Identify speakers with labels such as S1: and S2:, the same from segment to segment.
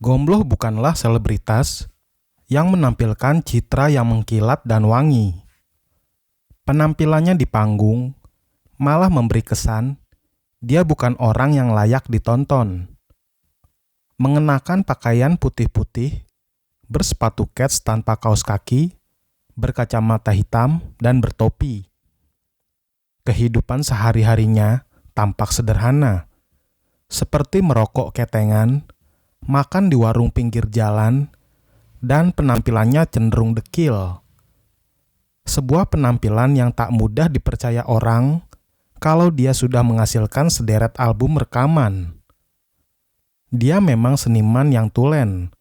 S1: Gombloh bukanlah selebritas yang menampilkan citra yang mengkilat dan wangi. Penampilannya di panggung malah memberi kesan dia bukan orang yang layak ditonton. Mengenakan pakaian putih-putih, bersepatu kets tanpa kaos kaki, berkacamata hitam, dan bertopi. Kehidupan sehari-harinya tampak sederhana, seperti merokok ketengan, makan di warung pinggir jalan, dan penampilannya cenderung dekil. Sebuah penampilan yang tak mudah dipercaya orang kalau dia sudah menghasilkan sederet album rekaman. Dia memang seniman yang tulen,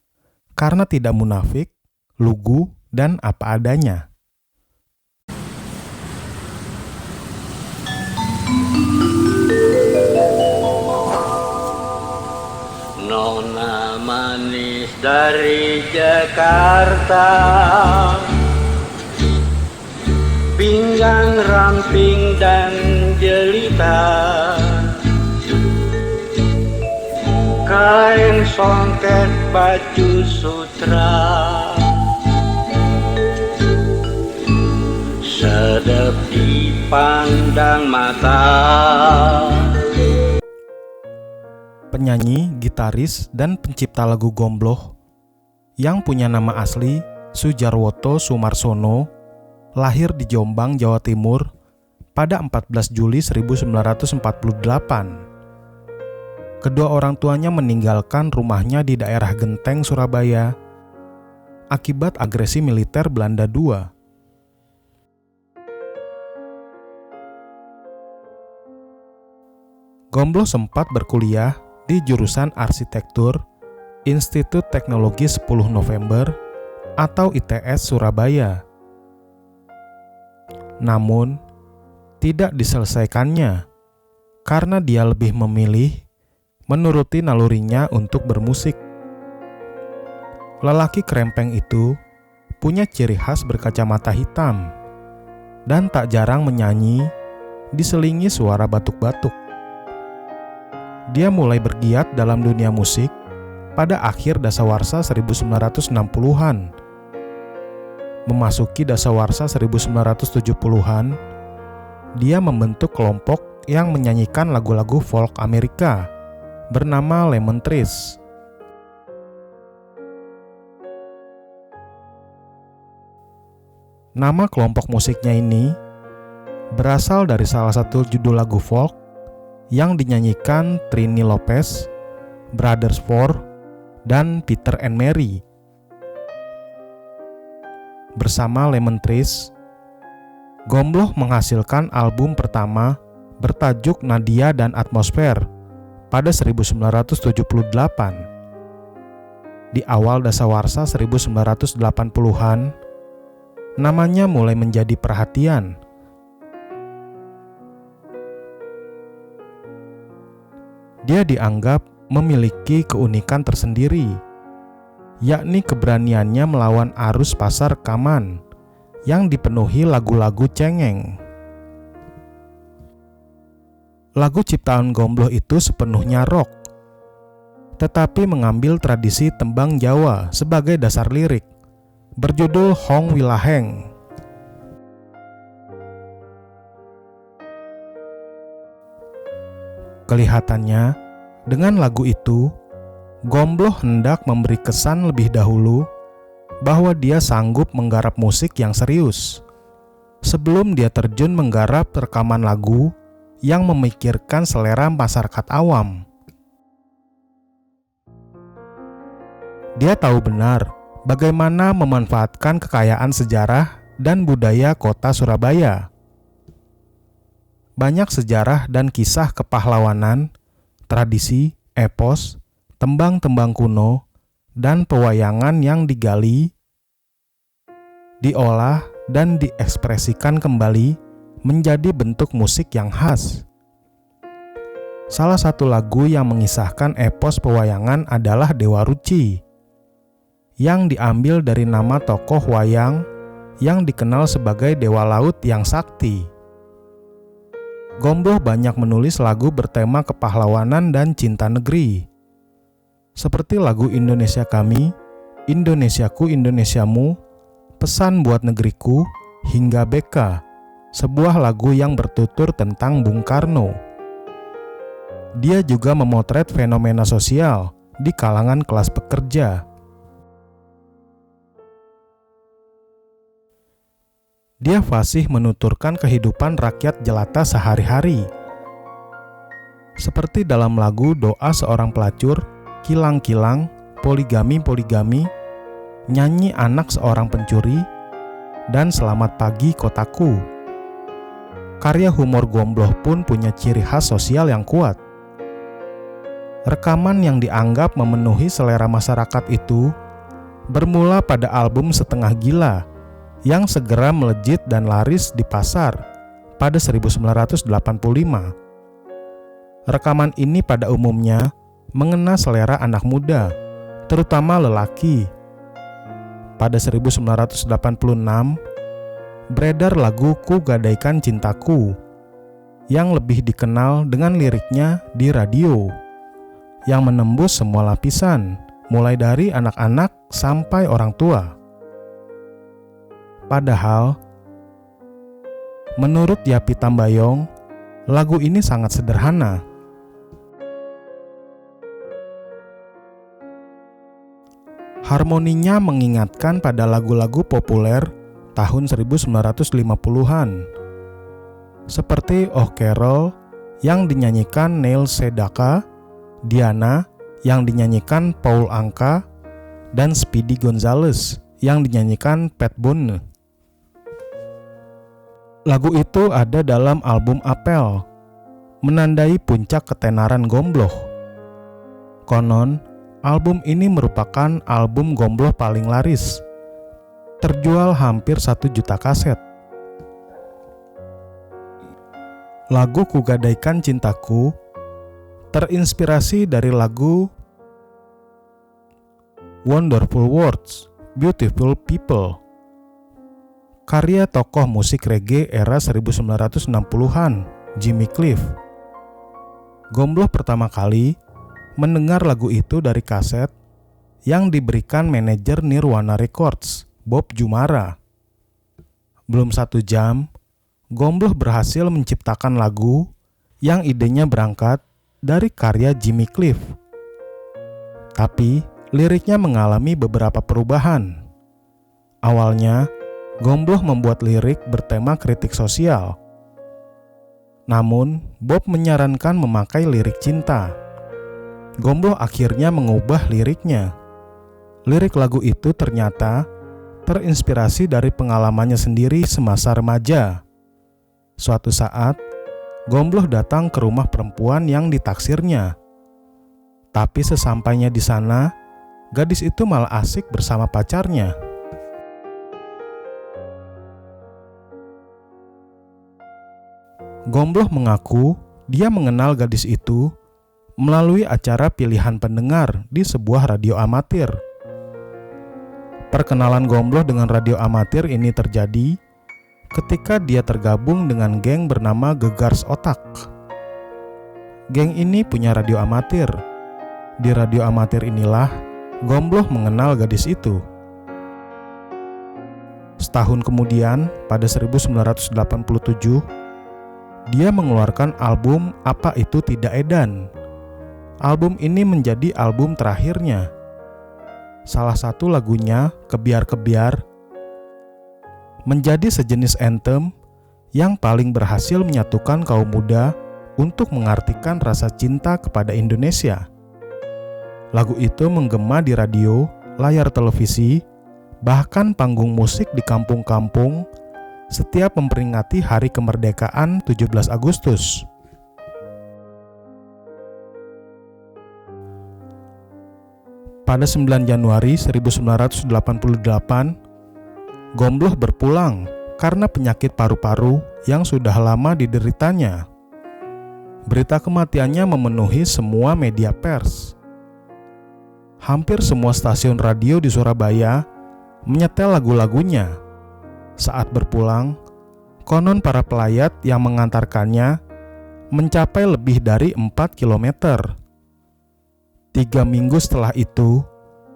S1: karena tidak munafik, lugu, dan apa adanya.
S2: Nona manis dari Jakarta, pinggang ramping dan jelita, kain songket baju sutra, sedap dipandang mata.
S1: Penyanyi, gitaris, dan pencipta lagu Gombloh yang punya nama asli Sudjarwoto Soemarsono lahir di Jombang, Jawa Timur pada 14 Juli 1948. Kedua orang tuanya meninggalkan rumahnya di daerah Genteng, Surabaya akibat agresi militer Belanda II. Gombloh sempat berkuliah di jurusan Arsitektur Institut Teknologi 10 November atau ITS Surabaya. Namun, tidak diselesaikannya karena dia lebih memilih menuruti nalurinya untuk bermusik. Lelaki kerempeng itu punya ciri khas berkacamata hitam dan tak jarang menyanyi diselingi suara batuk-batuk. Dia mulai bergiat dalam dunia musik pada akhir dasawarsa 1960-an. Memasuki dasawarsa 1970-an, dia membentuk kelompok yang menyanyikan lagu-lagu folk Amerika bernama Lemon Trees. Nama kelompok musiknya ini berasal dari salah satu judul lagu folk yang dinyanyikan Trini Lopez, Brothers Four, dan Peter and Mary. Bersama Lemon Trees, Gombloh menghasilkan album pertama bertajuk Nadia dan Atmosfer pada 1978. Di awal dasawarsa 1980-an, namanya mulai menjadi perhatian. Dia dianggap memiliki keunikan tersendiri, yakni keberaniannya melawan arus pasar rekaman yang dipenuhi lagu-lagu cengeng. Lagu ciptaan Gombloh itu sepenuhnya rock, tetapi mengambil tradisi tembang Jawa sebagai dasar lirik, berjudul Hong Wilaheng. Kelihatannya, dengan lagu itu, Gombloh hendak memberi kesan lebih dahulu bahwa dia sanggup menggarap musik yang serius, sebelum dia terjun menggarap rekaman lagu yang memikirkan selera masyarakat awam. Dia tahu benar bagaimana memanfaatkan kekayaan sejarah dan budaya kota Surabaya. Banyak sejarah dan kisah kepahlawanan, tradisi, epos, tembang-tembang kuno, dan pewayangan yang digali, diolah, dan diekspresikan kembali menjadi bentuk musik yang khas. Salah satu lagu yang mengisahkan epos pewayangan adalah Dewa Ruci, yang diambil dari nama tokoh wayang yang dikenal sebagai Dewa Laut yang sakti. Gombloh banyak menulis lagu bertema kepahlawanan dan cinta negeri. seperti lagu Indonesia Kami, Indonesiaku Indonesiamu, Pesan Buat Negeriku, hingga BK, sebuah lagu yang bertutur tentang Bung Karno. Dia juga memotret fenomena sosial di kalangan kelas pekerja. Dia fasih menuturkan kehidupan rakyat jelata sehari-hari. Seperti dalam lagu Doa Seorang Pelacur, Kilang-Kilang, Poligami-Poligami, Nyanyi Anak Seorang Pencuri, dan Selamat Pagi Kotaku. Karya humor Gombloh pun punya ciri khas sosial yang kuat. Rekaman yang dianggap memenuhi selera masyarakat itu bermula pada album Setengah Gila yang segera melejit dan laris di pasar pada 1985. Rekaman ini pada umumnya mengena selera anak muda, terutama lelaki. Pada 1986, beredar lagu Ku Gadaikan Cintaku yang lebih dikenal dengan liriknya di radio, yang menembus semua lapisan, mulai dari anak-anak sampai orang tua. Padahal, menurut Yapi Tambayong, lagu ini sangat sederhana. Harmoninya mengingatkan pada lagu-lagu populer tahun 1950-an, seperti Oh Carol yang dinyanyikan Neil Sedaka, Diana yang dinyanyikan Paul Anka, dan Speedy Gonzales yang dinyanyikan Pat Boone. Lagu itu ada dalam album Apel, menandai puncak ketenaran Gombloh. Konon, album ini merupakan album Gombloh paling laris, terjual hampir 1 juta kaset. Lagu Ku Gadaikan Cintaku terinspirasi dari lagu Wonderful Words, Beautiful People, karya tokoh musik reggae era 1960-an, Jimmy Cliff. Gombloh pertama kali mendengar lagu itu dari kaset yang diberikan manajer Nirwana Records, Bob Jumara. Belum 1 jam, Gombloh berhasil menciptakan lagu yang idenya berangkat dari karya Jimmy Cliff. Tapi, liriknya mengalami beberapa perubahan. Awalnya, Gombloh membuat lirik bertema kritik sosial. Namun, Bob menyarankan memakai lirik cinta. Gombloh akhirnya mengubah liriknya. Lirik lagu itu ternyata terinspirasi dari pengalamannya sendiri semasa remaja. Suatu saat, Gombloh datang ke rumah perempuan yang ditaksirnya. Tapi sesampainya di sana, gadis itu malah asik bersama pacarnya. Gombloh mengaku dia mengenal gadis itu melalui acara pilihan pendengar di sebuah radio amatir. Perkenalan Gombloh dengan radio amatir ini terjadi ketika dia tergabung dengan geng bernama Gegars Otak. Geng ini punya radio amatir. Di radio amatir inilah Gombloh mengenal gadis itu. Setahun kemudian, pada 1987, dia mengeluarkan album Apa Itu Tidak Edan. Album ini menjadi album terakhirnya. Salah satu lagunya, Kebiar-Kebiar, menjadi sejenis anthem yang paling berhasil menyatukan kaum muda untuk mengartikan rasa cinta kepada Indonesia. Lagu itu menggema di radio, layar televisi, bahkan panggung musik di kampung-kampung setiap memperingati Hari Kemerdekaan 17 Agustus. Pada 9 Januari 1988, Gombloh berpulang karena penyakit paru-paru yang sudah lama dideritanya. Berita kematiannya memenuhi semua media pers. Hampir semua stasiun radio di Surabaya menyetel lagu-lagunya. Saat berpulang, konon para pelayat yang mengantarkannya mencapai lebih dari 4 kilometer. 3 minggu setelah itu,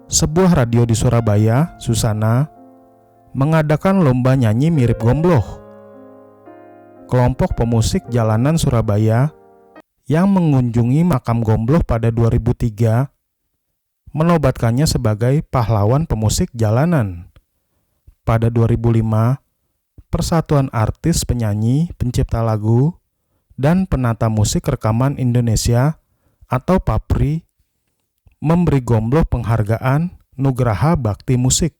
S1: sebuah radio di Surabaya, Susana, mengadakan lomba nyanyi mirip Gombloh. Kelompok pemusik jalanan Surabaya yang mengunjungi makam Gombloh pada 2003 menobatkannya sebagai pahlawan pemusik jalanan. Pada 2005, Persatuan Artis Penyanyi, Pencipta Lagu, dan Penata Musik Rekaman Indonesia atau PAPRI memberi Gombloh penghargaan Nugraha Bakti Musik.